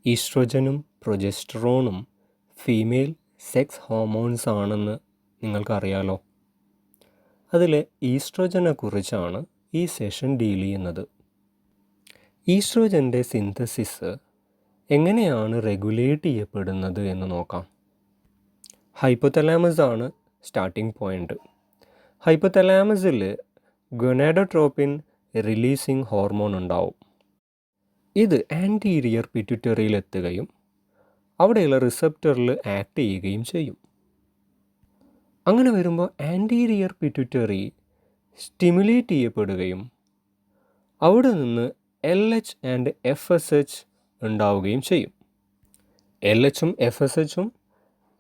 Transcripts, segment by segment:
ഈസ്ട്രോജനും പ്രൊജസ്റ്ററോണും female sex hormones ആണെന്ന് നിങ്ങൾക്കറിയാലോ. അതിൽ ഈസ്ട്രോജനെ കുറിച്ചാണ് ഈ സെഷൻ ഡീൽ ചെയ്യുന്നത്. ഈസ്ട്രോജൻ്റെ സിന്തസിസ് എങ്ങനെയാണ് റെഗുലേറ്റ് ചെയ്യപ്പെടുന്നത് എന്ന് നോക്കാം. ഹൈപ്പോതലാമസ് ആണ് സ്റ്റാർട്ടിംഗ് പോയിൻ്റ്. ഹൈപ്പോതലാമസിൽ ഗൊനാഡോട്രോപ്പിൻ റിലീസിങ് ഹോർമോൺ ഉണ്ടാവും. ഇത് ആൻറ്റീരിയർ പിറ്റ്യൂട്ടറിയിൽ എത്തുകയും അവിടെയുള്ള റിസപ്റ്ററിൽ ആക്ട് ചെയ്യുകയും ചെയ്യും. അങ്ങനെ വരുമ്പോൾ ആൻറ്റീരിയർ പിറ്റ്യൂട്ടറി സ്റ്റിമുലേറ്റ് ചെയ്യപ്പെടുകയും അവിടെ നിന്ന് LH ആൻഡ് FSH ഉണ്ടാവുകയും ചെയ്യും. LHും FSHും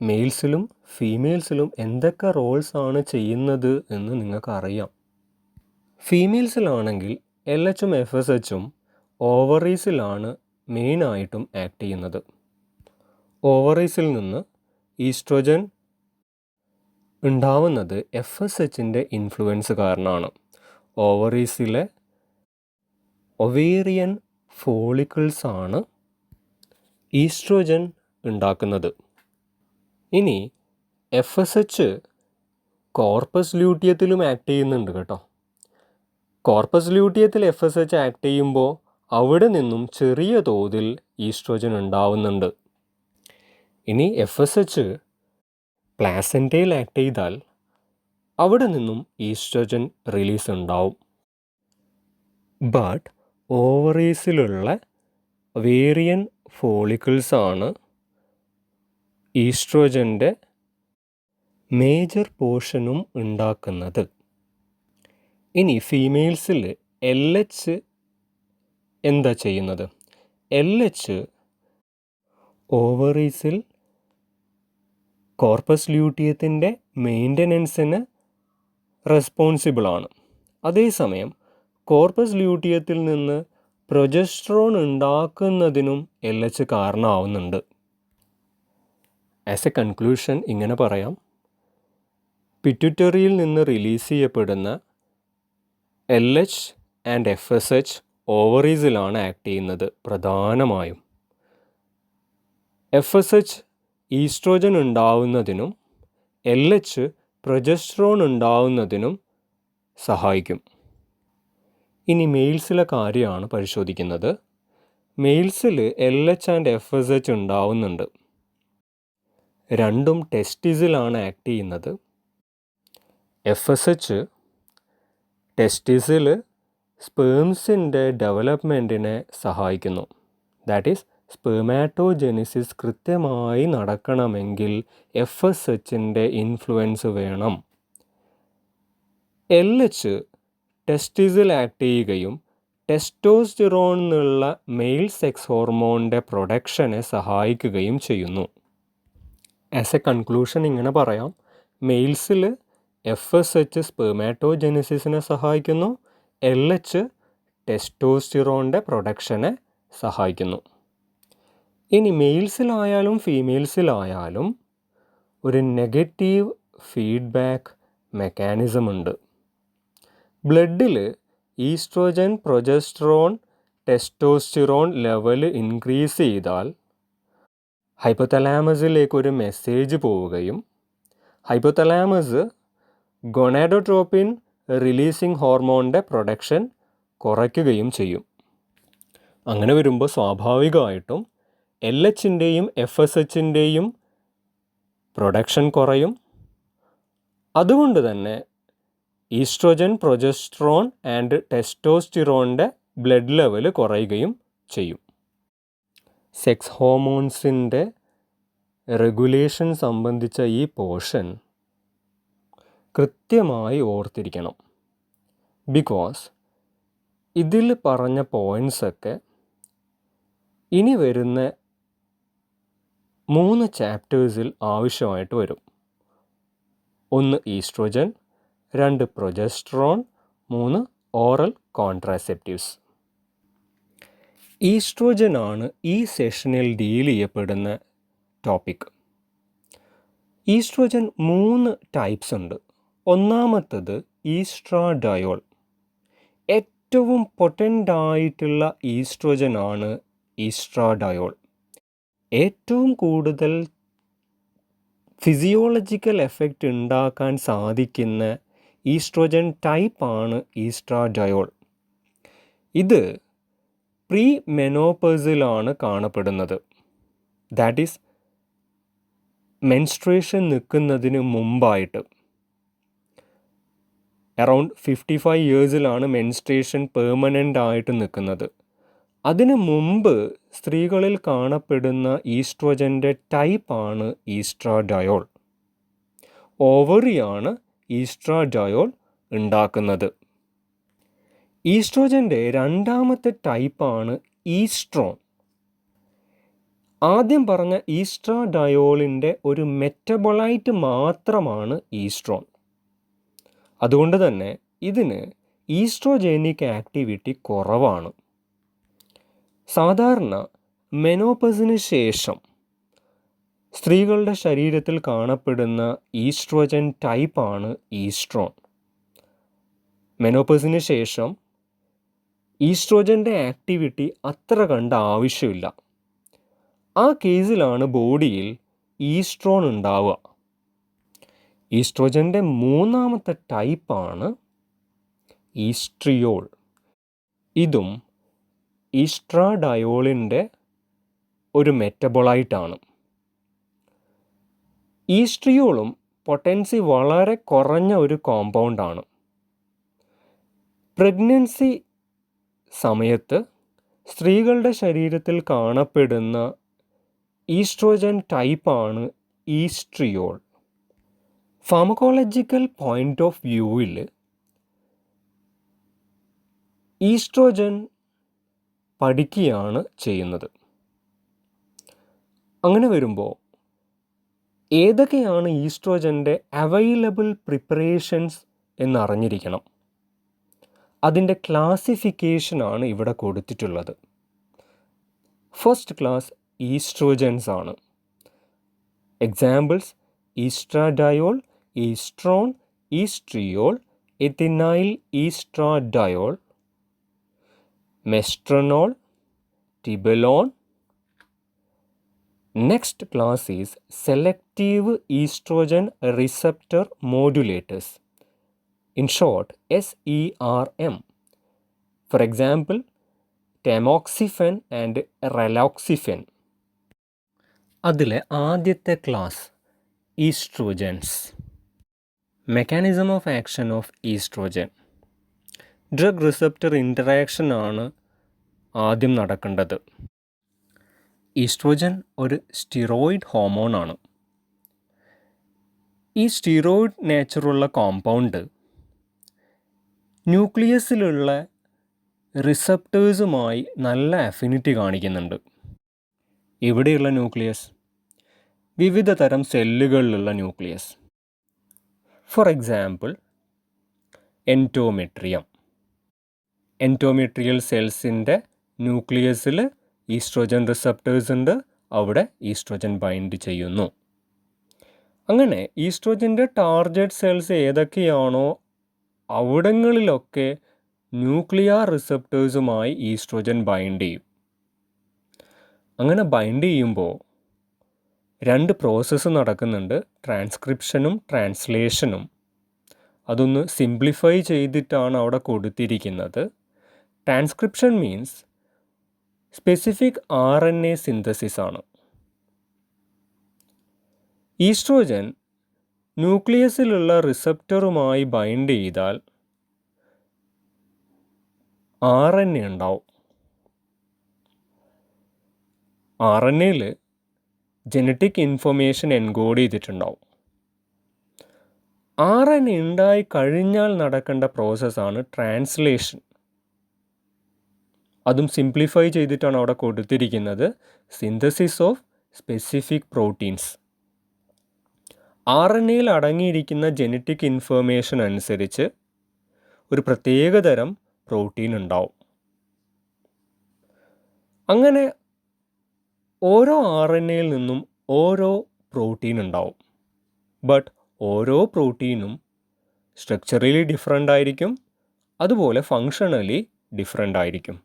മെയിൽസിലും ഫീമെയിൽസിലും എന്തൊക്കെ റോൾസ് ആണ് ചെയ്യുന്നത് എന്ന് നിങ്ങൾക്കറിയാം. ഫീമെയിൽസിലാണെങ്കിൽ LHും FSHും ഓവറീസിലാണ് മെയിനായിട്ടും ആക്ട് ചെയ്യുന്നത്. ഓവറീസിൽ നിന്ന് ഈസ്ട്രോജൻ ഉണ്ടാവുന്നത് FSHൻ്റെ ഇൻഫ്ലുവൻസ് കാരണമാണ്. ഓവറീസിലെ ഒവേറിയൻ ഫോളിക്കിൾസാണ് ഈസ്ട്രോജൻ ഉണ്ടാക്കുന്നത്. ഇനി FSH കോർപ്പസ് ലൂട്ടിയത്തിലും ആക്ട് ചെയ്യുന്നുണ്ട് കേട്ടോ. കോർപ്പസ് ലൂട്ടിയത്തിൽ FSH ആക്ട് ചെയ്യുമ്പോൾ അവിടെ നിന്നും ചെറിയ തോതിൽ ഈസ്ട്രോജൻ ഉണ്ടാവുന്നുണ്ട്. ഇനി FSH പ്ലാസെൻറ്റയിൽ ആക്ട് ചെയ്താൽ അവിടെ നിന്നും ഈസ്ട്രോജൻ റിലീസ് ഉണ്ടാവും. ബട്ട് ഓവറീസിലുള്ള വേരിയൻ ഫോളിക്കിൾസാണ് ഈസ്ട്രോജൻ്റെ മേജർ പോർഷനും ഉണ്ടാക്കുന്നത്. ഇനി ഫീമെയിൽസിൽ LH എന്താ ചെയ്യുന്നത്? LH ഓവറീസിൽ കോർപ്പസ് ലൂട്ടിയത്തിൻ്റെ മെയിൻ്റനൻസിന് റെസ്പോൺസിബിളാണ്. അതേസമയം കോർപ്പസ് ലൂട്ടിയത്തിൽ നിന്ന് പ്രൊജസ്ട്രോൺ ഉണ്ടാക്കുന്നതിനും LH കാരണമാവുന്നുണ്ട്. ആസ് എ കൺക്ലൂഷൻ ഇങ്ങനെ പറയാം, പിറ്റ്യൂട്ടറിയിൽ നിന്ന് റിലീസ് ചെയ്യപ്പെടുന്ന LH ആൻഡ് FSH ഓവറീസിലാണ് ആക്ട് ചെയ്യുന്നത് പ്രധാനമായും. FSH ഈസ്ട്രോജൻ ഉണ്ടാവുന്നതിനും LH പ്രൊജസ്ട്രോൺ ഉണ്ടാവുന്നതിനും സഹായിക്കും. ഇനി മെയിൽസിലെ കാര്യമാണ് പരിശോധിക്കുന്നത്. മെയിൽസിൽ LH ആൻഡ് FSH ഉണ്ടാവുന്നുണ്ട്. രണ്ടും ടെസ്റ്റിസിലാണ് ആക്ട് ചെയ്യുന്നത്. FSH ടെസ്റ്റിസിൽ സ്പേംസിൻ്റെ ഡെവലപ്മെൻറ്റിനെ സഹായിക്കുന്നു. ദാറ്റ് ഈസ് സ്പെർമാറ്റോജെനിസിസ് കൃത്യമായി നടക്കണമെങ്കിൽ FSHൻ്റെ ഇൻഫ്ലുവൻസ് വേണം. LH ടെസ്റ്റിസിൽ ആക്ട് ചെയ്യുകയും ടെസ്റ്റോസ്റ്റിറോൺ എന്നുള്ള മെയിൽ സെക്സ് ഹോർമോണിൻ്റെ പ്രൊഡക്ഷനെ സഹായിക്കുകയും ചെയ്യുന്നു. ആസ് എ കൺക്ലൂഷൻ ഇങ്ങനെ പറയാം, മെയിൽസിൽ FSH സ്പെർമാറ്റോജെനിസിസിനെ സഹായിക്കുന്നു, LH ടെസ്റ്റോസ്റ്റിറോണിൻ്റെ പ്രൊഡക്ഷനെ സഹായിക്കുന്നു. ഇനി മെയിൽസിലായാലും ഫീമെയിൽസിലായാലും ഒരു നെഗറ്റീവ് ഫീഡ്ബാക്ക് മെക്കാനിസം ഉണ്ട്. ബ്ലഡിൽ oestrogen, progesterone, testosterone level increase ചെയ്താൽ ഹൈപ്പോതലാമസിലേക്കൊരു മെസ്സേജ് പോവുകയും ഹൈപ്പോതലാമസ് ഗൊനാഡോട്രോപ്പിൻ റിലീസിങ് ഹോർമോണിൻ്റെ പ്രൊഡക്ഷൻ കുറയ്ക്കുകയും ചെയ്യും. അങ്ങനെ വരുമ്പോൾ സ്വാഭാവികമായിട്ടും LHൻ്റെയും FSHൻ്റെയും പ്രൊഡക്ഷൻ കുറയും. അതുകൊണ്ട് തന്നെ ഈസ്ട്രോജൻ, പ്രൊജസ്ട്രോൺ ആൻഡ് ടെസ്റ്റോസ്റ്റിറോണിൻ്റെ ബ്ലഡ് ലെവൽ കുറയുകയും ചെയ്യും. സെക്സ് ഹോർമോൺസിൻ്റെ റെഗുലേഷൻ സംബന്ധിച്ച ഈ പോർഷൻ കൃത്യമായി ഓർത്തിരിക്കണം. ബിക്കോസ് ഇതിൽ പറഞ്ഞ പോയിൻറ്റ്സൊക്കെ ഇനി വരുന്ന 3 ചാപ്റ്റേഴ്സിൽ ആവശ്യമായിട്ട് വരും. 1 ഈസ്ട്രോജൻ, 2 പ്രൊജസ്ട്രോൺ, 3 ഓറൽ കോൺട്രാസെപ്റ്റീവ്സ്. ഈസ്ട്രോജനാണ് ഈ സെഷനിൽ ഡീൽ ചെയ്യപ്പെടുന്ന ടോപ്പിക്. ഈസ്ട്രോജൻ 3 ടൈപ്സ് ഉണ്ട്. ഒന്നാമത്തത് ഈസ്ട്രാഡയോൾ. ഏറ്റവും പൊട്ടൻ്റ് ആയിട്ടുള്ള ഈസ്ട്രോജനാണ് ഈസ്ട്രാഡയോൾ. ഏറ്റവും കൂടുതൽ ഫിസിയോളജിക്കൽ എഫക്റ്റ് ഉണ്ടാക്കാൻ സാധിക്കുന്ന ഈസ്ട്രോജൻ ടൈപ്പാണ് ഈസ്ട്രാഡയോൾ. ഇത് പ്രീ മെനോപോസിലാണ് കാണപ്പെടുന്നത്. ദാറ്റ് ഈസ് മെൻസ്ട്രേഷൻ നിൽക്കുന്നതിന് മുമ്പായിട്ട്. അറൗണ്ട് 55 ഇയേഴ്സിലാണ് മെൻസ്ട്രേഷൻ പെർമനൻ്റ് ആയിട്ട് നിൽക്കുന്നത്. അതിനു മുമ്പ് സ്ത്രീകളിൽ കാണപ്പെടുന്ന ഈസ്ട്രോജൻ്റെ ടൈപ്പാണ് ഈസ്ട്രാഡയോൾ. ഓവറിയാണ് ഈസ്ട്രാഡയോൾ ഉണ്ടാക്കുന്നത്. ഈസ്ട്രോജൻ്റെ രണ്ടാമത്തെ ടൈപ്പാണ് ഈസ്ട്രോൺ. ആദ്യം പറഞ്ഞ ഈസ്ട്രാഡയോളിൻ്റെ ഒരു മെറ്റബോളൈറ്റ് മാത്രമാണ് ഈസ്ട്രോൺ. അതുകൊണ്ട് തന്നെ ഇതിന് ഈസ്ട്രോജനിക് ആക്ടിവിറ്റി കുറവാണ്. സാധാരണ മെനോപോസിന് ശേഷം സ്ത്രീകളുടെ ശരീരത്തിൽ കാണപ്പെടുന്ന ഈസ്ട്രോജൻ ടൈപ്പാണ് ഈസ്ട്രോൺ. മെനോപോസിന് ശേഷം ഈസ്ട്രോജൻ്റെ ആക്ടിവിറ്റി അത്ര കണ്ട ആവശ്യമില്ല. ആ കേസിലാണ് ബോഡിയിൽ ഈസ്ട്രോൺ ഉണ്ടാവുക. ഈസ്ട്രോജൻ്റെ മൂന്നാമത്തെ ടൈപ്പാണ് ഈസ്ട്രിയോൾ. ഇതും ഈസ്ട്രാഡയോളിൻ്റെ ഒരു മെറ്റബോളൈറ്റാണ്. ഈസ്ട്രിയോളും പൊട്ടൻസി വളരെ കുറഞ്ഞ ഒരു കോമ്പൗണ്ടാണ്. പ്രഗ്നൻസി സമയത്ത് സ്ത്രീകളുടെ ശരീരത്തിൽ കാണപ്പെടുന്ന ഈസ്ട്രോജൻ ടൈപ്പാണ് ഈസ്ട്രിയോൾ. ഫാർമക്കോളജിക്കൽ പോയിൻ്റ് ഓഫ് വ്യൂവിൽ ഈസ്ട്രോജൻ പഠിക്കുകയാണ് ചെയ്യുന്നത്. അങ്ങനെ വരുമ്പോൾ ഏതൊക്കെയാണ് ഈസ്ട്രോജൻ്റെ അവൈലബിൾ പ്രിപ്പറേഷൻസ് എന്നറിഞ്ഞിരിക്കണം. അതിൻ്റെ ക്ലാസിഫിക്കേഷനാണ് ഇവിടെ കൊടുത്തിട്ടുള്ളത്. ഫസ്റ്റ് ക്ലാസ് ഈസ്ട്രോജൻസ് ആണ്. Examples: estradiol, estrone, estriol, ethinyl estradiol, mestranol, tibolone. Next class is selective estrogen receptor modulators. In short, SERM. For example, tamoxifen and raloxifen. അതിലെ ആദ്യത്തെ class oestrogens. Mechanism of action of oestrogen. Drug receptor interaction ആണ് ആദ്യം നടക്കേണ്ടത്. Oestrogen ഒരു steroid ഹോർമോണാണ്. ഈ steroid നേച്ചറുള്ള compound ന്യൂക്ലിയസിലുള്ള റിസപ്റ്റേഴ്സുമായി നല്ല affinity കാണിക്കുന്നുണ്ട്. ഇവിടെയുള്ള ന്യൂക്ലിയസ് വിവിധ തരം സെല്ലുകളിലുള്ള nucleus. For example, endometrium. Endometrial സെൽസിൻ്റെ ന്യൂക്ലിയസിൽ ഈസ്ട്രോജൻ റിസപ്റ്റേഴ്സ് ഉണ്ട്. അവിടെ ഈസ്ട്രോജൻ ബൈൻഡ് ചെയ്യുന്നു. അങ്ങനെ ഈസ്ട്രോജൻ്റെ ടാർഗറ്റ് സെൽസ് ഏതൊക്കെയാണോ അവിടങ്ങളിലൊക്കെ ന്യൂക്ലിയർ റിസപ്റ്റേഴ്സുമായി ഈസ്ട്രോജൻ ബൈൻഡ് ചെയ്യും. അങ്ങനെ ബൈൻഡ് ചെയ്യുമ്പോൾ രണ്ട് പ്രോസസ്സ് നടക്കുന്നുണ്ട്, ട്രാൻസ്ക്രിപ്ഷനും ട്രാൻസ്ലേഷനും. അതൊന്ന് സിംപ്ലിഫൈ ചെയ്തിട്ടാണ് അവിടെ കൊടുത്തിരിക്കുന്നത്. Transcription means specific RNA synthesis ആണ്. ഈസ്ട്രോജൻ ന്യൂക്ലിയസിലുള്ള റിസപ്റ്ററുമായി ബൈൻഡ് ചെയ്താൽ RNA ഉണ്ടാവും. RNAയിൽ ജനറ്റിക് ഇൻഫർമേഷൻ എൻകോഡ് ചെയ്തിട്ടുണ്ടാവും. RNA ഉണ്ടായി കഴിഞ്ഞാൽ നടക്കേണ്ട പ്രോസസ്സാണ് ട്രാൻസ്ലേഷൻ. അതും സിംപ്ലിഫൈ ചെയ്തിട്ടാണ് അവിടെ കൊടുത്തിരിക്കുന്നത്, സിന്തസിസ് ഓഫ് സ്പെസിഫിക് പ്രോട്ടീൻസ്. RNAയിൽ അടങ്ങിയിരിക്കുന്ന ജനറ്റിക് ഇൻഫർമേഷൻ അനുസരിച്ച് ഒരു പ്രത്യേകതരം പ്രോട്ടീൻ ഉണ്ടാവും. അങ്ങനെ ഓരോ RNAയിൽ നിന്നും ഓരോ പ്രോട്ടീൻ ഉണ്ടാവും. ബട്ട് ഓരോ പ്രോട്ടീനും സ്ട്രക്ചറലി ഡിഫറെൻ്റ് ആയിരിക്കും, അതുപോലെ ഫങ്ഷണലി ഡിഫറെൻ്റ് ആയിരിക്കും.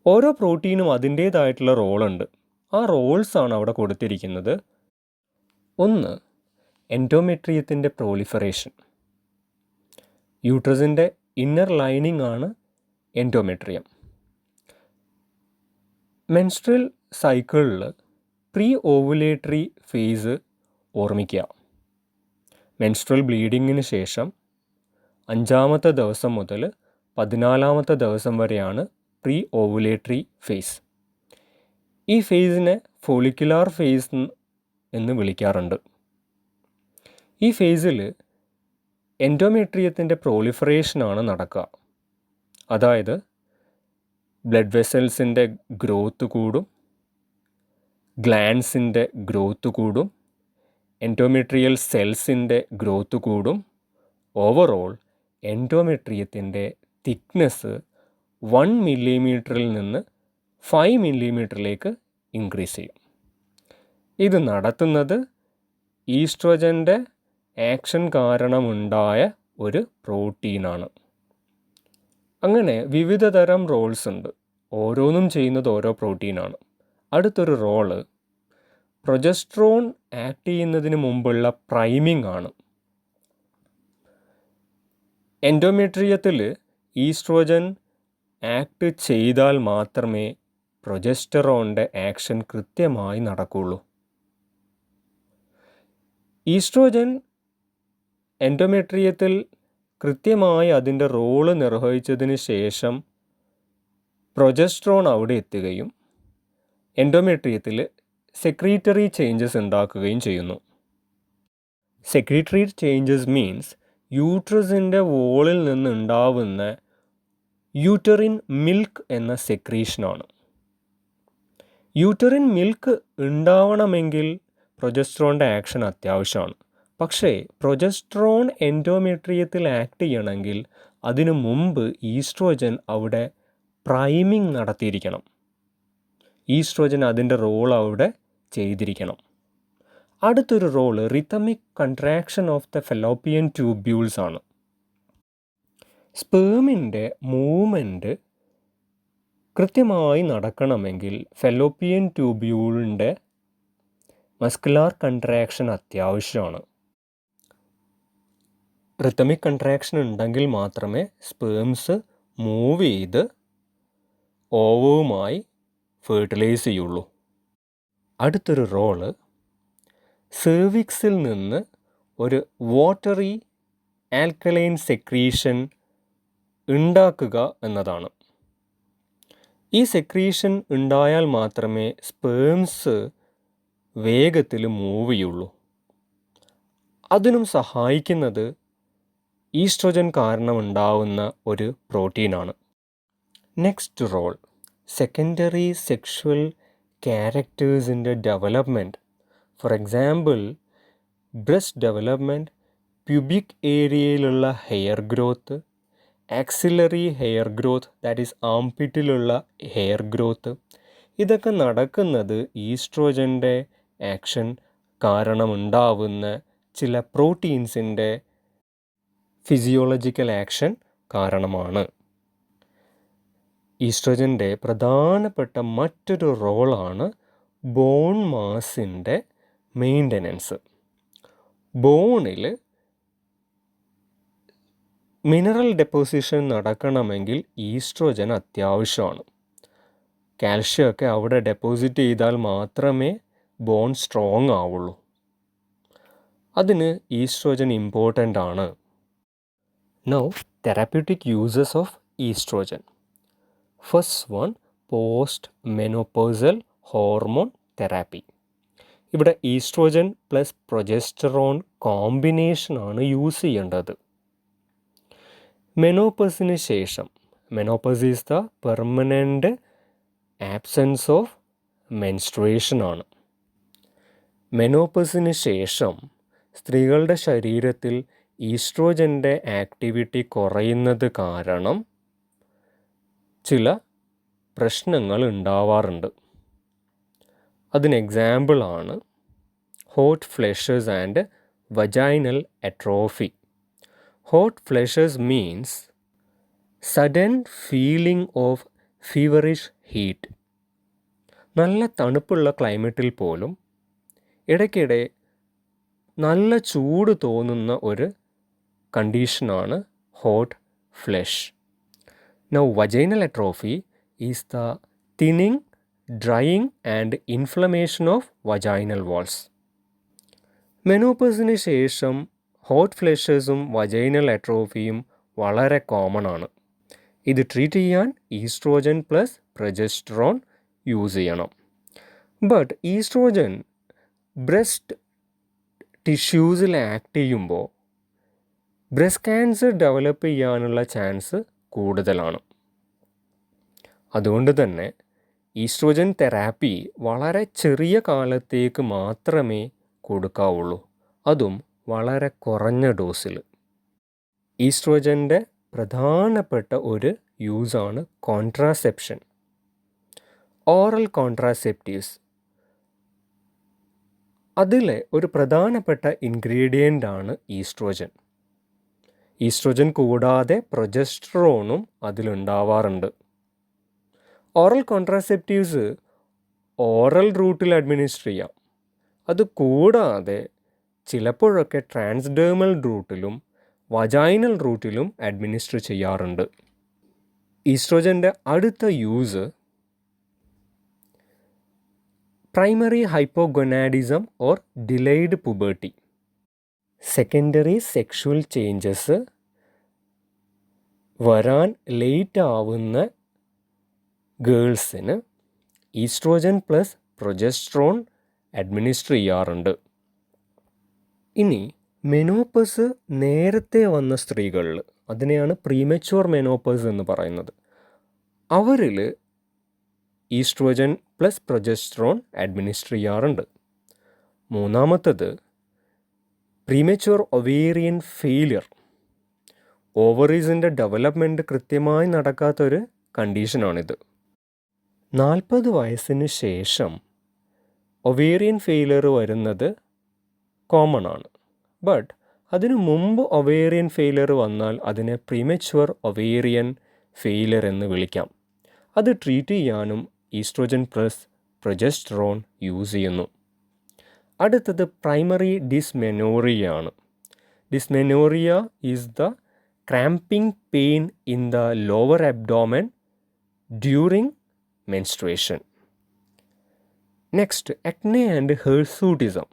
ഓരോ പ്രോട്ടീനും അതിൻ്റേതായിട്ടുള്ള റോളുണ്ട്. ആ റോൾസാണ് അവിടെ കൊടുത്തിരിക്കുന്നത്. ഒന്ന്, എൻഡോമെട്രിയത്തിൻ്റെ പ്രോളിഫറേഷൻ. യൂട്രസിൻ്റെ ഇന്നർ ലൈനിങ് ആണ് എൻഡോമെട്രിയം. മെൻസ്ട്രൽ സൈക്കിളിൽ പ്രീ ഓവുലേറ്ററി ഫേസ് ഓർമ്മിക്കുക. മെൻസ്ട്രൽ ബ്ലീഡിങ്ങിന് ശേഷം 5-ാമത്തെ ദിവസം മുതൽ 14-ാമത്തെ ദിവസം വരെയാണ് പ്രീ ഓവുലേറ്ററി ഫേസ്. ഈ ഫേസിനെ ഫോളിക്കുലാർ ഫേസ് എന്ന് വിളിക്കാറുണ്ട്. ഈ ഫേസിൽ എൻഡോമെട്രിയത്തിൻ്റെ പ്രോളിഫറേഷനാണ് നടക്കുക. അതായത് ബ്ലഡ് വെസൽസിൻ്റെ ഗ്രോത്ത് കൂടും, ഗ്ലാൻസിൻ്റെ ഗ്രോത്ത് കൂടും, എൻഡോമെട്രിയൽ സെൽസിൻ്റെ ഗ്രോത്ത് കൂടും. ഓവറോൾ എൻഡോമെട്രിയത്തിൻ്റെ തിക്നെസ് 1 മില്ലിമീറ്ററിൽ നിന്ന് 5 മില്ലിമീറ്ററിലേക്ക് ഇൻക്രീസ് ചെയ്യും. ഇത് നടത്തുന്നത് ഈസ്ട്രോജൻ്റെ ആക്ഷൻ കാരണമുണ്ടായ ഒരു പ്രോട്ടീനാണ്. അങ്ങനെ വിവിധ തരം റോൾസ് ഉണ്ട്. ഓരോന്നും ചെയ്യുന്നത് ഓരോ പ്രോട്ടീനാണ്. അടുത്തൊരു റോള് പ്രൊജസ്ട്രോൺ ആക്ട് ചെയ്യുന്നതിന് മുമ്പുള്ള പ്രൈമിംഗ് ആണ്. എൻഡോമെട്രിയത്തിൽ ഈസ്ട്രോജൻ ആക്ട് ചെയ്താൽ മാത്രമേ പ്രൊജസ്റ്ററോണിൻ്റെ ആക്ഷൻ കൃത്യമായി നടക്കുകയുള്ളൂ. ഈസ്ട്രോജൻ എൻഡോമെട്രിയത്തിൽ കൃത്യമായി അതിൻ്റെ റോള് നിർവഹിച്ചതിന് ശേഷം പ്രൊജസ്ട്രോൺ അവിടെ എത്തുകയും എൻഡോമെട്രിയത്തിൽ സെക്രീറ്ററി ചേഞ്ചസ് ഉണ്ടാക്കുകയും ചെയ്യുന്നു. സെക്രീറ്ററി ചേഞ്ചസ് മീൻസ് യൂട്രസിൻ്റെ വോളിൽ നിന്നുണ്ടാവുന്ന യൂറ്ററിൻ മിൽക്ക് എന്ന സെക്രീഷനാണ്. യൂറ്ററിൻ മിൽക്ക് ഉണ്ടാവണമെങ്കിൽ പ്രൊജസ്ട്രോണിൻ്റെ ആക്ഷൻ അത്യാവശ്യമാണ്. പക്ഷേ പ്രൊജസ്ട്രോൺ എൻഡോമെട്രിയത്തിൽ ആക്ട് ചെയ്യണമെങ്കിൽ അതിനു മുമ്പ് ഈസ്ട്രോജൻ അവിടെ പ്രൈമിംഗ് നടത്തിയിരിക്കണം. ഈസ്ട്രോജൻ അതിൻ്റെ റോൾ അവിടെ ചെയ്തിരിക്കണം. അടുത്തൊരു role rhythmic contraction of the fallopian tubules ആണ്. സ്പേമിൻ്റെ മൂവ്മെൻറ്റ് കൃത്യമായി നടക്കണമെങ്കിൽ ഫെലോപ്പിയൻ ട്യൂബ്യൂളിൻ്റെ മസ്കുലാർ കൺട്രാക്ഷൻ അത്യാവശ്യമാണ്. റിതമിക് കൺട്രാക്ഷൻ ഉണ്ടെങ്കിൽ മാത്രമേ സ്പേംസ് മൂവ് ചെയ്ത് ഓവവുമായി ഫെർട്ടിലൈസ് ചെയ്യുള്ളൂ. അടുത്തൊരു റോള് സെർവിക്സിൽ നിന്ന് ഒരു വാട്ടറി ആൽക്കലൈൻ സെക്രീഷൻ ഉണ്ടാക്കുക എന്നതാണ്. ഈ സെക്രീഷൻ ഉണ്ടായാൽ മാത്രമേ സ്പേംസ് വേഗത്തിൽ മൂവ് ചെയ്യുള്ളൂ. അതിനും സഹായിക്കുന്നത് ഈസ്ട്രോജൻ കാരണമുണ്ടാവുന്ന ഒരു പ്രോട്ടീനാണ്. നെക്സ്റ്റ് റോൾ സെക്കൻഡറി സെക്ഷുവൽ ക്യാരക്ടേഴ്സിൻ്റെ ഡെവലപ്മെൻറ്റ്. For example breast development, pubic ഏരിയയിലുള്ള hair growth, axillary hair growth, that is ആംപിറ്റിലുള്ള ഹെയർ ഗ്രോത്ത്. ഇതൊക്കെ നടക്കുന്നത് ഈസ്ട്രോജൻ്റെ ആക്ഷൻ കാരണമുണ്ടാവുന്ന ചില പ്രോട്ടീൻസിൻ്റെ ഫിസിയോളജിക്കൽ ആക്ഷൻ കാരണമാണ്. ഈസ്ട്രോജൻ്റെ പ്രധാനപ്പെട്ട മറ്റൊരു റോളാണ് ബോൺ മാസിൻ്റെ മെയിൻ്റനൻസ്. ബോണിൽ മിനറൽ ഡെപ്പോസിഷൻ നടക്കണമെങ്കിൽ ഈസ്ട്രോജൻ അത്യാവശ്യമാണ്. കാൽഷ്യമൊക്കെ അവിടെ ഡെപ്പോസിറ്റ് ചെയ്താൽ മാത്രമേ ബോൺ സ്ട്രോങ് ആവുള്ളൂ. അതിന് ഈസ്ട്രോജൻ ഇമ്പോർട്ടൻ്റ് ആണ്. Now therapeutic uses of estrogen. First one, post menopausal hormone therapy. ഇവിടെ ഈസ്ട്രോജൻ പ്ലസ് പ്രൊജസ്റ്ററോൺ കോമ്പിനേഷനാണ് യൂസ് ചെയ്യേണ്ടത്. മെനോപ്പസിന് ശേഷം, menopause is the permanent absence of menstruation ആണ്. മെനോപ്പസിന് ശേഷം സ്ത്രീകളുടെ ശരീരത്തിൽ ഈസ്ട്രോജൻ്റെ ആക്ടിവിറ്റി കുറയുന്നത് കാരണം ചില പ്രശ്നങ്ങൾ ഉണ്ടാവാറുണ്ട്. അതിന് എക്സാമ്പിളാണ് hot flushes and vaginal atrophy. Hot flushes means sudden feeling of feverish heat. നല്ല തണുപ്പുള്ള ക്ലൈമറ്റിൽ പോലും ഇടയ്ക്കിടെ നല്ല ചൂട് തോന്നുന്ന ഒരു കണ്ടീഷനാണ് hot flush. Now, vaginal atrophy is the thinning, drying and inflammation of vaginal walls. മെനോപോസിന് ശേഷം ഹോട്ട് ഫ്ലഷസും വജൈനൽ അട്രോഫിയും വളരെ കോമൺ ആണ്. ഇത് ട്രീറ്റ് ചെയ്യാൻ ഈസ്ട്രോജൻ പ്ലസ് പ്രൊജസ്ട്രോൺ യൂസ് ചെയ്യണം. ബട്ട് ഈസ്ട്രോജൻ ബ്രസ്റ്റ് ടിഷ്യൂസിൽ ആക്ട് ചെയ്യുമ്പോൾ ബ്രസ്റ്റ് ക്യാൻസർ ഡെവലപ്പ് ചെയ്യാനുള്ള ചാൻസ് കൂടുതലാണ്. അതുകൊണ്ട് തന്നെ ഈസ്ട്രോജൻ തെറാപ്പി വളരെ ചെറിയ കാലത്തേക്ക് മാത്രമേ കൊടുക്കാവുള്ളൂ, അതും വളരെ കുറഞ്ഞ ഡോസിൽ. ഈസ്ട്രോജൻ്റെ പ്രധാനപ്പെട്ട ഒരു യൂസാണ് കോൺട്രാസെപ്ഷൻ. ഓറൽ കോൺട്രാസെപ്റ്റീവ്സ് അതിലെ ഒരു പ്രധാനപ്പെട്ട ഇൻഗ്രീഡിയൻ്റ് ആണ് ഈസ്ട്രോജൻ. ഈസ്ട്രോജൻ കൂടാതെ പ്രൊജസ്ട്രോണും അതിലുണ്ടാവാറുണ്ട്. ഓറൽ കോൺട്രാസെപ്റ്റീവ്സ് ഓറൽ റൂട്ടിൽ അഡ്മിനിസ്റ്റർ ചെയ്യാം. അത് കൂടാതെ ചിലപ്പോഴൊക്കെ ട്രാൻസ്ഡേർമൽ റൂട്ടിലും വജൈനൽ റൂട്ടിലും അഡ്മിനിസ്റ്റർ ചെയ്യാറുണ്ട്. ഈസ്ട്രോജൻ്റെ അടുത്ത use primary hypogonadism or delayed puberty. Secondary sexual changes വരാൻ ലേറ്റ് ആവുന്ന ഗേൾസിന് ഈസ്ട്രോജൻ പ്ലസ് പ്രൊജസ്ട്രോൺ അഡ്മിനിസ്റ്റർ ചെയ്യാറുണ്ട്. ഇനി മെനോപ്പസ് നേരത്തെ വന്ന സ്ത്രീകളിൽ, അതിനെയാണ് പ്രീമച്വർ മെനോപ്പസ് എന്ന് പറയുന്നത്, അവരിൽ ഈസ്ട്രോജൻ പ്ലസ് പ്രൊജസ്ട്രോൺ അഡ്മിനിസ്റ്റർ ചെയ്യാറുണ്ട്. മൂന്നാമത്തത് പ്രീമച്വർ ഒവേറിയൻ ഫെയിലിയർ. ഓവറീസിൻ്റെ ഡെവലപ്മെൻറ്റ് കൃത്യമായി നടക്കാത്തൊരു കണ്ടീഷനാണിത്. 40 വയസ്സിന് ശേഷം ഒവേറിയൻ ഫെയിലിയർ വരുന്നത് കോമൺ ആണ്. ബട്ട് അതിനു മുമ്പ് ഒവേറിയൻ ഫെയിലിയർ വന്നാൽ അതിനെ പ്രീമച്വർ ഒവേറിയൻ ഫെയിലിയർ എന്ന് വിളിക്കാം. അത് ട്രീറ്റ് ചെയ്യാനും ഈസ്ട്രോജൻ പ്ലസ് പ്രൊജസ്ട്രോൺ യൂസ് ചെയ്യുന്നു. അടുത്തത് പ്രൈമറി ഡിസ്മെനോറിയ ആണ്. Dysmenorrhoea is the cramping pain in the lower abdomen during menstruation. Next, acne and hirsutism.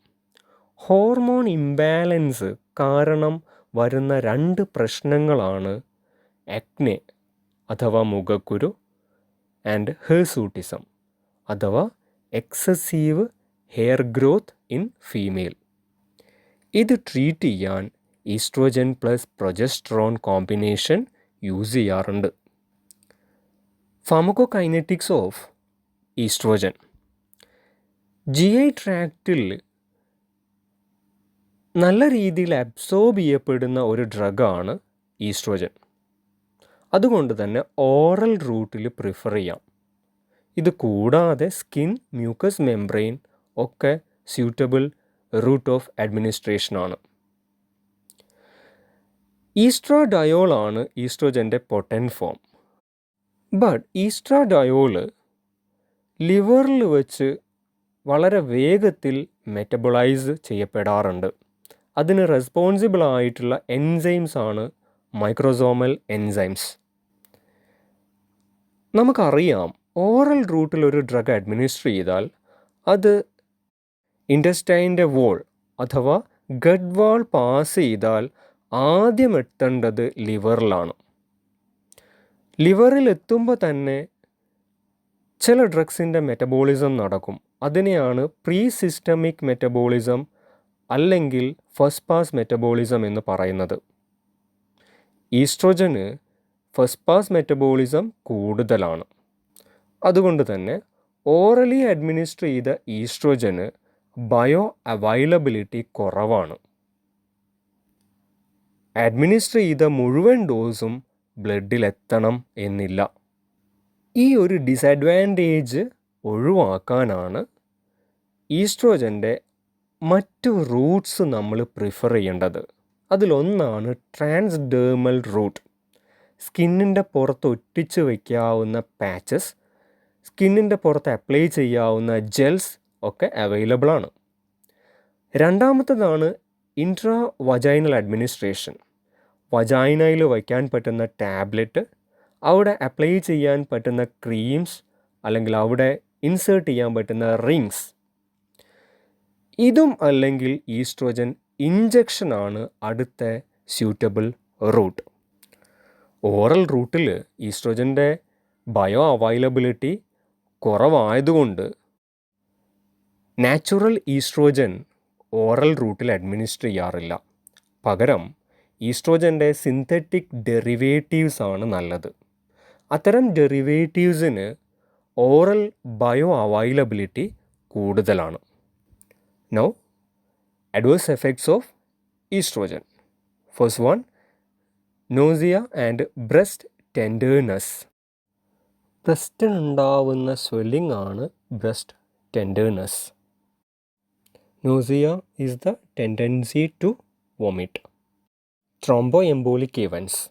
Hormone imbalance കാരണം വരുന്ന 2 പ്രശ്നങ്ങളാണ് അക്നെ അഥവാ മുഖക്കുരു ആൻഡ് ഹിർസൂട്ടിസം അഥവാ excessive hair growth in female. ഇത് ട്രീറ്റ് ചെയ്യാൻ estrogen plus progesterone combination use ചെയ്യാറുണ്ട്. Pharmacokinetics of estrogen. GI ട്രാക്റ്റിൽ നല്ല രീതിയിൽ അബ്സോർബ് ചെയ്യപ്പെടുന്ന ഒരു ഡ്രഗാണ് ഈസ്ട്രോജൻ. അതുകൊണ്ട് തന്നെ ഓറൽ റൂട്ടിൽ പ്രിഫർ ചെയ്യാം. ഇത് കൂടാതെ സ്കിൻ, മ്യൂക്കസ് മെംബ്രെയിൻ ഒക്കെ സ്യൂട്ടബിൾ റൂട്ട് ഓഫ് അഡ്മിനിസ്ട്രേഷനാണ്. ഈസ്ട്രാഡയോൾ ആണ് ഈസ്ട്രോജൻ്റെ പൊട്ടൻറ്റ് ഫോം. ബട്ട് ഈസ്ട്രാഡയോള് ലിവറിൽ വെച്ച് വളരെ വേഗത്തിൽ മെറ്റബോളൈസ് ചെയ്യപ്പെടാറുണ്ട്. അതിന് റെസ്പോൺസിബിൾ ആയിട്ടുള്ള എൻസൈംസ് ആണ് മൈക്രോസോമൽ എൻസൈംസ്. നമുക്കറിയാം, ഓറൽ റൂട്ടിൽ ഒരു ഡ്രഗ് അഡ്മിനിസ്റ്റർ ചെയ്താൽ അത് ഇൻറ്റസ്റ്റൈൻ്റെ വോൾ അഥവാ ഗട്ട് വാൾ പാസ് ചെയ്താൽ ആദ്യം എത്തേണ്ടത് ലിവറിലാണ്. ലിവറിൽ എത്തുമ്പോൾ തന്നെ ചില ഡ്രഗ്സിൻ്റെ മെറ്റബോളിസം നടക്കും. അതിനെയാണ് പ്രീ സിസ്റ്റമിക് മെറ്റബോളിസം അല്ലെങ്കിൽ ഫസ്റ്റ് പാസ് മെറ്റബോളിസം എന്ന് പറയുന്നത്. ഈസ്ട്രോജന് ഫസ്റ്റ് പാസ് മെറ്റബോളിസം കൂടുതലാണ്. അതുകൊണ്ട് തന്നെ ഓറലി അഡ്മിനിസ്റ്റർ ചെയ്ത ഈസ്ട്രോജന് ബയോ അവൈലബിലിറ്റി കുറവാണ്. അഡ്മിനിസ്റ്റർ ചെയ്ത മുഴുവൻ ഡോസും ബ്ലഡിലെത്തണം എന്നില്ല. ഈ ഒരു ഡിസഡ്വാൻറ്റേജ് ഒഴിവാക്കാനാണ് ഈസ്ട്രോജൻ്റെ മറ്റു റൂട്ട്സ് നമ്മൾ പ്രിഫർ ചെയ്യേണ്ടത്. അതിലൊന്നാണ് ട്രാൻസ്ഡേർമൽ റൂട്ട്. സ്കിന്നിൻ്റെ പുറത്ത് ഒട്ടിച്ച് വയ്ക്കാവുന്ന പാച്ചസ് സ്കിന്നിൻ്റെ പുറത്ത് അപ്ലൈ ചെയ്യാവുന്ന ജെൽസ് ഒക്കെ അവൈലബിൾ ആണ്. രണ്ടാമത്തതാണ് ഇൻട്രാ വജൈനൽ അഡ്മിനിസ്ട്രേഷൻ. വജൈനയിൽ വയ്ക്കാൻ പറ്റുന്ന ടാബ്ലറ്റ്, അവിടെ അപ്ലൈ ചെയ്യാൻ പറ്റുന്ന ക്രീംസ്, അല്ലെങ്കിൽ അവിടെ ഇൻസേർട്ട് ചെയ്യാൻ പറ്റുന്ന റിങ്സ്. ഇതും അല്ലെങ്കിൽ ഈസ്ട്രോജൻ ഇഞ്ചക്ഷനാണ് അടുത്ത സ്യൂട്ടബിൾ റൂട്ട്. ഓറൽ റൂട്ടിൽ ഈസ്ട്രോജൻ്റെ ബയോ അവൈലബിലിറ്റി കുറവായതുകൊണ്ട് നാച്ചുറൽ ഈസ്ട്രോജൻ ഓറൽ റൂട്ടിൽ അഡ്മിനിസ്റ്റർ ചെയ്യാറില്ല. പകരം ഈസ്ട്രോജൻ്റെ സിന്തറ്റിക് ഡെറിവേറ്റീവ്സ് ആണ് നല്ലത്. അത്തരം ഡെറിവേറ്റീവ്സിന് ഓറൽ ബയോ അവൈലബിലിറ്റി കൂടുതലാണ്. Now adverse effects of estrogen. First one, nausea and breast tenderness. ബ്രസ്റ്റിനുണ്ടാവുന്ന സ്വെല്ലിംഗ് ആണ് breast tenderness. Nausea is the tendency to vomit. Thromboembolic events.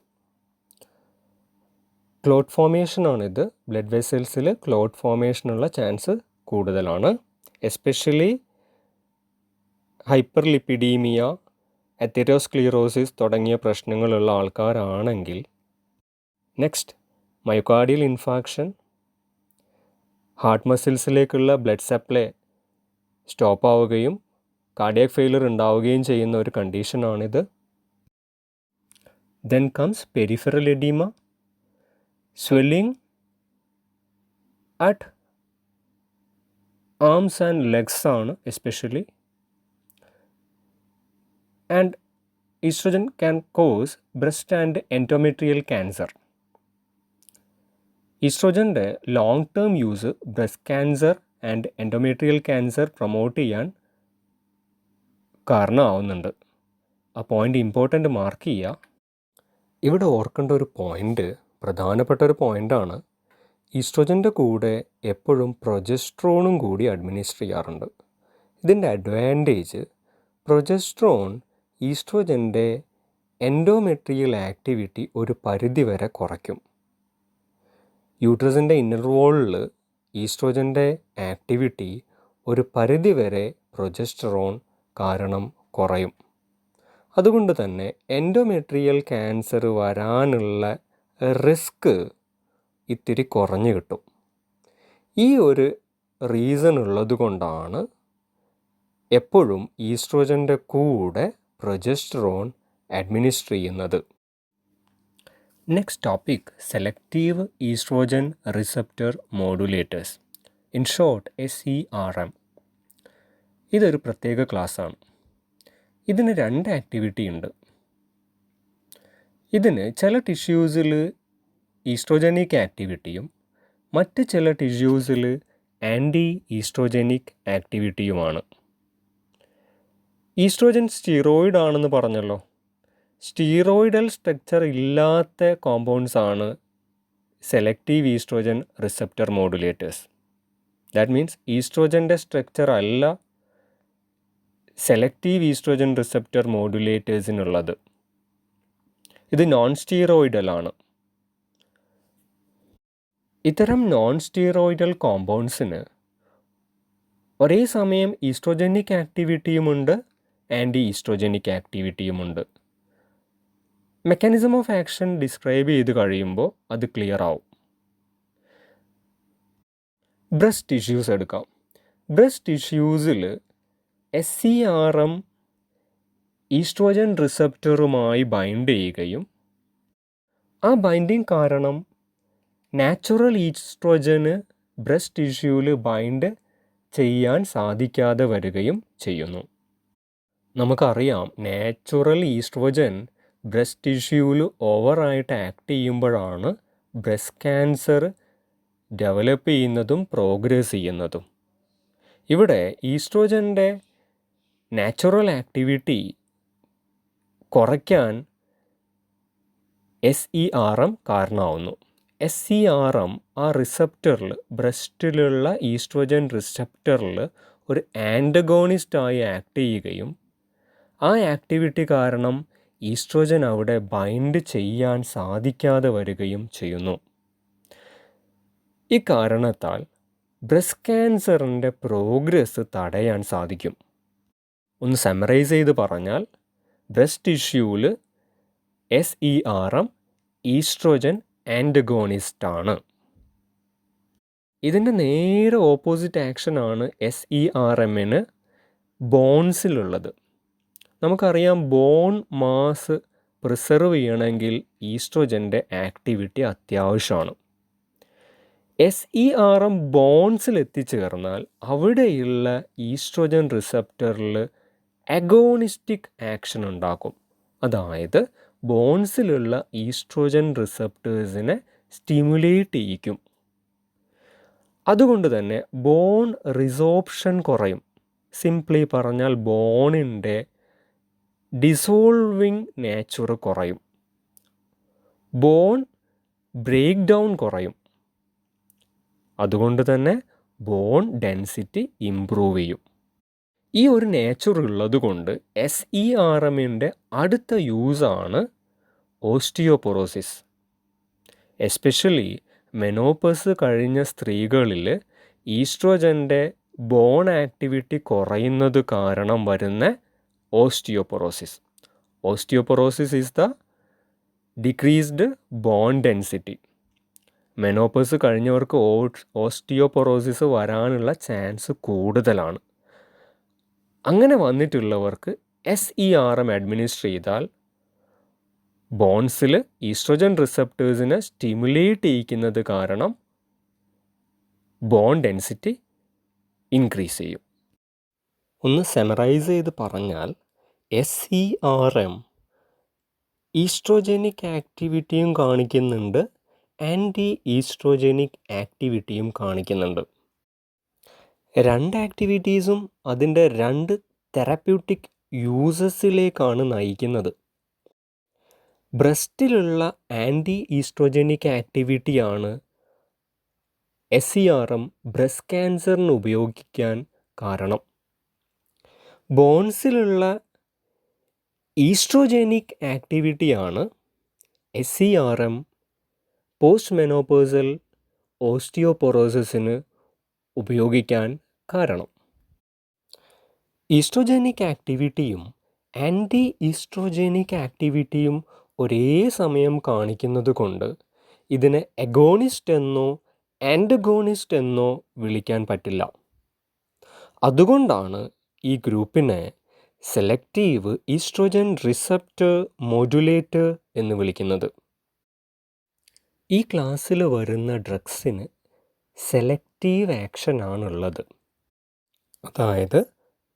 Clot ഫോർമേഷനാണിത്. ബ്ലഡ് വെസൽസിൽ ക്ലോട്ട് ഫോർമേഷനുള്ള ചാൻസ് കൂടുതലാണ്. എസ്പെഷ്യലി ഹൈപ്പർ ലിപ്പിഡീമിയ, എത്തീറോസ്ക്ലീറോസിസ് തുടങ്ങിയ പ്രശ്നങ്ങളുള്ള ആൾക്കാരാണെങ്കിൽ. Next, myocardial infarction. Heart മസിൽസിലേക്കുള്ള blood supply stop ആവുകയും കാർഡിയാക് ഫെയിലർ ഉണ്ടാവുകയും ചെയ്യുന്ന ഒരു കണ്ടീഷനാണിത്. Then comes peripheral edema, swelling at arms and legs ആണ് especially, and estrogen can cause breast and endometrial cancer. ഈസ്ട്രോജൻ്റെ long term use breast cancer and endometrial cancer promote ചെയ്യാൻ കാരണമാവുന്നുണ്ട്. ആ point important mark ചെയ്യുക. ഇവിടെ ഓർക്കേണ്ട ഒരു പോയിൻ്റ്, പ്രധാനപ്പെട്ട ഒരു പോയിൻ്റാണ്, ഈസ്ട്രോജൻ്റെ കൂടെ എപ്പോഴും പ്രൊജസ്ട്രോണും കൂടി അഡ്മിനിസ്റ്റർ ചെയ്യാറുണ്ട്. ഇതിൻ്റെ അഡ്വാൻറ്റേജ്, പ്രൊജസ്ട്രോൺ ഈസ്ട്രോജൻ്റെ എൻഡോമെട്രിയൽ ആക്ടിവിറ്റി ഒരു പരിധിവരെ കുറയ്ക്കും. യൂട്രസിൻ്റെ ഇന്നർ വോളിൽ ഈസ്ട്രോജൻ്റെ ആക്ടിവിറ്റി ഒരു പരിധിവരെ പ്രൊജസ്ട്രോൺ കാരണം കുറയും. അതുകൊണ്ട് തന്നെ എൻഡോമെട്രിയൽ ക്യാൻസർ വരാനുള്ള റിസ്ക് ഇത്തിരി കുറഞ്ഞു കിട്ടും. ഈ ഒരു റീസൺ ഉള്ളത് കൊണ്ടാണ് എപ്പോഴും ഈസ്ട്രോജൻ്റെ കൂടെ പ്രൊജസ്ട്രോൺ അഡ്മിനിസ്റ്റർ ചെയ്യുന്നത്. Next topic, selective estrogen receptor modulators, in short SERM. ഇതൊരു പ്രത്യേക ക്ലാസ്സാണ്. ഇതിന് 2 ആക്ടിവിറ്റി ഉണ്ട്. ഇതിന് ചില ടിഷ്യൂസിൽ ഈസ്ട്രോജനിക് ആക്ടിവിറ്റിയും മറ്റ് ചില ടിഷ്യൂസിൽ ആൻറ്റി ഈസ്ട്രോജനിക് ആക്ടിവിറ്റിയുമാണ്. ഈസ്ട്രോജൻ സ്റ്റീറോയിഡ് ആണെന്ന് പറഞ്ഞല്ലോ. സ്റ്റീറോയിഡൽ സ്ട്രക്ചർ ഇല്ലാത്ത കോമ്പൗണ്ട്സ് ആണ് selective estrogen receptor modulators. That means ഈസ്ട്രോജൻ്റെ സ്ട്രക്ചർ അല്ല സെലക്റ്റീവ് ഈസ്ട്രോജൻ റിസപ്റ്റർ മോഡുലേറ്റേഴ്സിനുള്ളത്. ഇത് നോൺ സ്റ്റീറോയിഡലാണ്. ഇത്തരം നോൺ സ്റ്റീറോയിഡൽ കോമ്പൗണ്ട്സിന് ഒരേ സമയം ഈസ്ട്രോജനിക് ആക്ടിവിറ്റിയുമുണ്ട്, ആൻറ്റി ഈസ്ട്രോജനിക് ആക്ടിവിറ്റിയുമുണ്ട്. മെക്കാനിസം ഓഫ് ആക്ഷൻ ഡിസ്ക്രൈബ് ചെയ്ത് കഴിയുമ്പോൾ അത് ക്ലിയർ ആവും. ബ്രസ്റ്റ് ടിഷ്യൂസ് എടുക്കാം. ബ്രസ്റ്റ് ടിഷ്യൂസിൽ SERM ഈസ്ട്രോജൻ റിസപ്റ്ററുമായി ബൈൻഡ് ചെയ്യുകയും ആ ബൈൻഡിങ് കാരണം നാച്ചുറൽ ഈസ്ട്രോജന് ബ്രസ്റ്റ് ടിഷ്യൂവിൽ ബൈൻഡ് ചെയ്യാൻ സാധിക്കാതെ വരികയും ചെയ്യുന്നു. നമുക്കറിയാം, നാച്ചുറൽ ഈസ്ട്രോജൻ ബ്രസ്റ്റ് ടിഷ്യൂവിൽ ഓവറായിട്ട് ആക്ട് ചെയ്യുമ്പോഴാണ് ബ്രസ്റ്റ് ക്യാൻസർ ഡെവലപ്പ് ചെയ്യുന്നതും പ്രോഗ്രസ് ചെയ്യുന്നതും. ഇവിടെ ഈസ്ട്രോജൻ്റെ നാച്ചുറൽ ആക്ടിവിറ്റി കുറയ്ക്കാൻ SERM കാരണമാവുന്നു. SERM ആ റിസപ്റ്ററിൽ, ബ്രസ്റ്റിലുള്ള ഈസ്ട്രോജൻ റിസപ്റ്ററിൽ ഒരു ആൻറ്റഗോണിസ്റ്റായി ആക്ട് ചെയ്യുകയും ആ ആക്ടിവിറ്റി കാരണം ഈസ്ട്രോജൻ അവിടെ ബൈൻഡ് ചെയ്യാൻ സാധിക്കാതെ വരികയും ചെയ്യുന്നു. ഈ കാരണത്താൽ ബ്രസ്റ്റ് ക്യാൻസറിൻ്റെ പ്രോഗ്രസ് തടയാൻ സാധിക്കും. ഒന്ന് സമറൈസ് ചെയ്ത് പറഞ്ഞാൽ, ബ്രസ്റ്റ് ടിഷ്യൂവിൽ SERM ഈസ്ട്രോജൻ ആൻറ്റഗോണിസ്റ്റാണ്. ഇതിൻ്റെ നേരെ ഓപ്പോസിറ്റ് ആക്ഷനാണ് SERMന് ബോൺസിലുള്ളത്. നമുക്കറിയാം, ബോൺ മാസ് പ്രിസർവ് ചെയ്യണമെങ്കിൽ ഈസ്ട്രോജൻ്റെ ആക്ടിവിറ്റി അത്യാവശ്യമാണ്. SERM ബോൺസിൽ എത്തിച്ചേർന്നാൽ അവിടെയുള്ള ഈസ്ട്രോജൻ റിസപ്റ്ററിൽ അഗോണിസ്റ്റിക് ആക്ഷൻ ഉണ്ടാക്കും. അതായത് ബോൺസിലുള്ള ഈസ്ട്രോജൻ റിസപ്റ്റേഴ്സിനെ സ്റ്റിമുലേറ്റ് ചെയ്യിക്കും. അതുകൊണ്ട് തന്നെ ബോൺ റിസോർപ്ഷൻ കുറയും. സിംപ്ലി പറഞ്ഞാൽ ബോണിൻ്റെ ഡിസോൾവിങ് നേച്ചർ കുറയും, ബോൺ ബ്രേക്ക് ഡൗൺ കുറയും. അതുകൊണ്ട് തന്നെ ബോൺ ഡെൻസിറ്റി ഇംപ്രൂവ് ചെയ്യും. ഈ ഒരു നേച്ചർ ഉള്ളത് കൊണ്ട് SERMൻ്റെ അടുത്ത യൂസാണ് ഓസ്റ്റിയോപൊറോസിസ്. എസ്പെഷ്യലി മെനോപ്പസ് കഴിഞ്ഞ സ്ത്രീകളിൽ ഈസ്ട്രോജൻ്റെ ബോൺ ആക്ടിവിറ്റി കുറയുന്നത് കാരണം വരുന്ന osteoporosis. Osteoporosis is the decreased bone density. Menopause കഴിഞ്ഞവർക്ക് ഓസ്റ്റിയോപൊറോസിസ് വരാനുള്ള ചാൻസ് കൂടുതലാണ്. അങ്ങനെ വന്നിട്ടുള്ളവർക്ക് SERM അഡ്മിനിസ്റ്റർ ചെയ്താൽ ബോൺസിൽ ഈസ്ട്രോജൻ റിസപ്റ്റേഴ്സിനെ സ്റ്റിമുലേറ്റ് ചെയ്യിക്കുന്നത് കാരണം ബോൺ ഡെൻസിറ്റി ഇൻക്രീസ് ചെയ്യും. ഒന്ന് സമറൈസ് ചെയ്ത് പറഞ്ഞാൽ, SERM ഈസ്ട്രോജനിക് ആക്ടിവിറ്റിയും കാണിക്കുന്നുണ്ട്, ആൻറ്റി ഈസ്ട്രോജനിക് ആക്ടിവിറ്റിയും കാണിക്കുന്നുണ്ട്. രണ്ട് ആക്ടിവിറ്റീസും അതിൻ്റെ രണ്ട് തെറാപ്യൂട്ടിക് യൂസസിലേക്കാണ് നയിക്കുന്നത്. ബ്രസ്റ്റിലുള്ള ആൻറ്റി ഈസ്ട്രോജനിക് ആക്ടിവിറ്റിയാണ് SERM ബ്രസ്റ്റ് ക്യാൻസറിന് ഉപയോഗിക്കാൻ കാരണം. ബോൺസിലുള്ള ഈസ്ട്രോജനിക് ആക്ടിവിറ്റിയാണ് SERM പോസ്റ്റ് മെനോപോസൽ ഓസ്റ്റിയോപൊറോസിസിന് ഉപയോഗിക്കാൻ കാരണം. ഈസ്ട്രോജനിക് ആക്ടിവിറ്റിയും ആൻറ്റി ഈസ്ട്രോജനിക് ആക്ടിവിറ്റിയും ഒരേ സമയം കാണിക്കുന്നത് കൊണ്ട് ഇതിനെ അഗോണിസ്റ്റ് എന്നോ ആൻറ്റഗോണിസ്റ്റ് എന്നോ വിളിക്കാൻ പറ്റില്ല. അതുകൊണ്ടാണ് ഈ ഗ്രൂപ്പിനെ സെലക്റ്റീവ് ഈസ്ട്രോജൻ റിസപ്റ്റർ മോഡുലേറ്റർ എന്ന് വിളിക്കുന്നത്. ഈ ക്ലാസ്സിൽ വരുന്ന ഡ്രഗ്സിന് സെലക്റ്റീവ് ആക്ഷൻ ആണുള്ളത്. അതായത്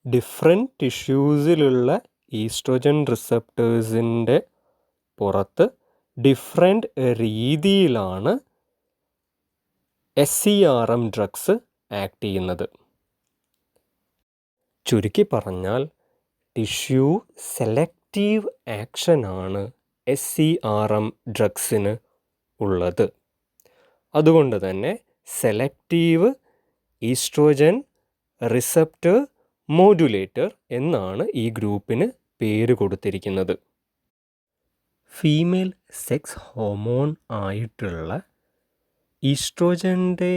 ഡിഫറെൻറ്റ് ടിഷ്യൂസിലുള്ള ഈസ്ട്രോജൻ റിസപ്റ്റേഴ്സിൻ്റെ പുറത്ത് ഡിഫറെൻറ്റ് രീതിയിലാണ് SERM ഡ്രഗ്സ് ആക്ട് ചെയ്യുന്നത്. ചുരുക്കി പറഞ്ഞാൽ ടിഷ്യൂ സെലക്റ്റീവ് ആക്ഷനാണ് SERM ഡ്രഗ്സിന് ഉള്ളത്. അതുകൊണ്ട് തന്നെ സെലക്റ്റീവ് ഈസ്ട്രോജൻ റിസപ്റ്റർ മോഡുലേറ്റർ എന്നാണ് ഈ ഗ്രൂപ്പിന് പേര് കൊടുത്തിരിക്കുന്നത്. ഫീമെയിൽ സെക്സ് ഹോർമോൺ ആയിട്ടുള്ള ഈസ്ട്രോജൻ്റെ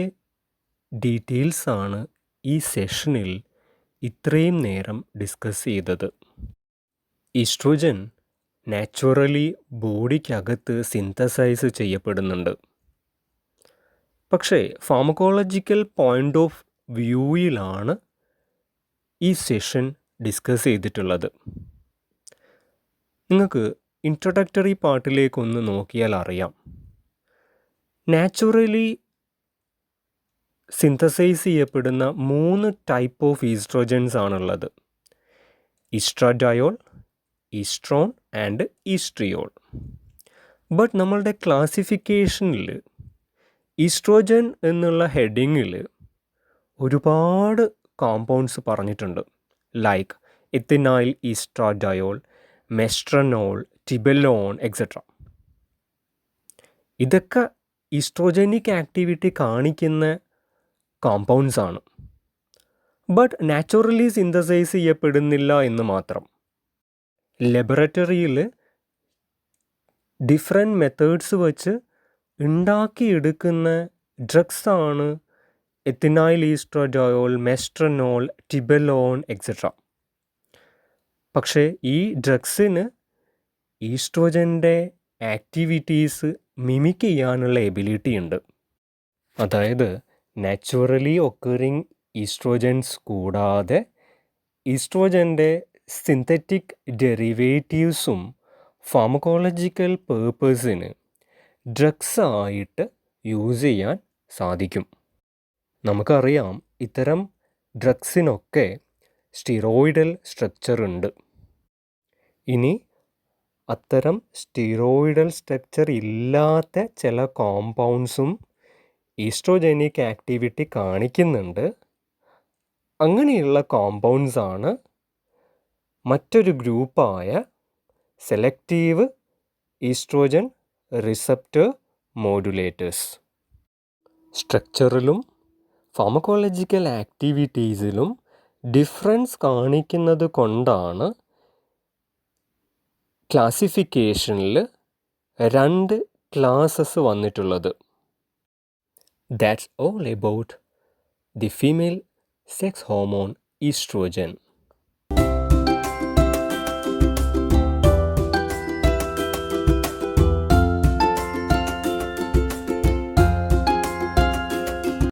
ഡീറ്റെയിൽസാണ് ഈ സെഷനിൽ ഇത്രയും നേരം ഡിസ്കസ് ചെയ്തത്. ഈസ്ട്രോജൻ നാച്ചുറലി ബോഡിക്കകത്ത് സിന്തസൈസ് ചെയ്യപ്പെടുന്നുണ്ട്. പക്ഷേ ഫാർമക്കോളജിക്കൽ പോയിൻ്റ് ഓഫ് വ്യൂയിലാണ് ഈ സെഷൻ ഡിസ്കസ് ചെയ്തിട്ടുള്ളത്. നിങ്ങൾക്ക് ഇൻട്രൊഡക്ടറി പാർട്ടിലേക്കൊന്ന് നോക്കിയാൽ അറിയാം. നാച്ചുറലി സിന്തസൈസ് ചെയ്യപ്പെടുന്ന 3 ടൈപ്പ് ഓഫ് ഈസ്ട്രോജൻസ് ആണുള്ളത്: estradiol, estrone and estriol. But നമ്മളുടെ ക്ലാസിഫിക്കേഷനിൽ ഈസ്ട്രോജൻ എന്നുള്ള ഹെഡിങ്ങിൽ ഒരുപാട് കോമ്പൗണ്ട്സ് പറഞ്ഞിട്ടുണ്ട്. Like ethinyl estradiol, mestranol, tibolone etcetera. ഇതൊക്കെ ഈസ്ട്രോജനിക് ആക്ടിവിറ്റി കാണിക്കുന്ന കോമ്പൗണ്ട്സ് ആണ്. ബട്ട് നാച്ചുറലി സിന്തസൈസ് ചെയ്യപ്പെടുന്നില്ല എന്ന് മാത്രം. ലബോറട്ടറിയിൽ ഡിഫറെൻറ്റ് മെത്തേഡ്സ് വച്ച് ഉണ്ടാക്കിയെടുക്കുന്ന ഡ്രഗ്സാണ് എത്തിനൈൽ ഈസ്ട്രഡയോൾ, മെസ്ട്രനോൾ, ടിബലോൺ എക്സെട്ര. പക്ഷേ ഈ ഡ്രഗ്സിന് ഈസ്ട്രോജൻ്റെ ആക്ടിവിറ്റീസ് മിമിക് ചെയ്യാനുള്ള എബിലിറ്റി ഉണ്ട്. അതായത് നാച്ചുറലി ഒക്കറിങ് ഈസ്ട്രോജൻസ് കൂടാതെ ഈസ്ട്രോജൻ്റെ സിന്തറ്റിക് ഡെറിവേറ്റീവ്സും ഫാർമക്കോളജിക്കൽ പേർപ്പസിന് ഡ്രഗ്സായിട്ട് യൂസ് ചെയ്യാൻ സാധിക്കും. നമുക്കറിയാം ഇത്തരം ഡ്രഗ്സിനൊക്കെ സ്റ്റിറോയിഡൽ സ്ട്രക്ചർ ഉണ്ട്. ഇനി അത്തരം സ്റ്റിറോയിഡൽ സ്ട്രക്ചർ ഇല്ലാത്ത ചില കോമ്പൗണ്ട്സും ഈസ്ട്രോജനിക് ആക്ടിവിറ്റി കാണിക്കുന്നുണ്ട്. അങ്ങനെയുള്ള കോമ്പൗണ്ട്സാണ് മറ്റൊരു ഗ്രൂപ്പായ സെലക്റ്റീവ് ഈസ്ട്രോജൻ റിസപ്റ്റർ മോഡുലേറ്റേഴ്സ്. സ്ട്രക്ചറിലും ഫാർമക്കോളജിക്കൽ ആക്ടിവിറ്റീസിലും ഡിഫറൻസ് കാണിക്കുന്നത് കൊണ്ടാണ് ക്ലാസിഫിക്കേഷനിൽ 2 ക്ലാസസ് വന്നിട്ടുള്ളത്. That's all about the female sex hormone estrogen.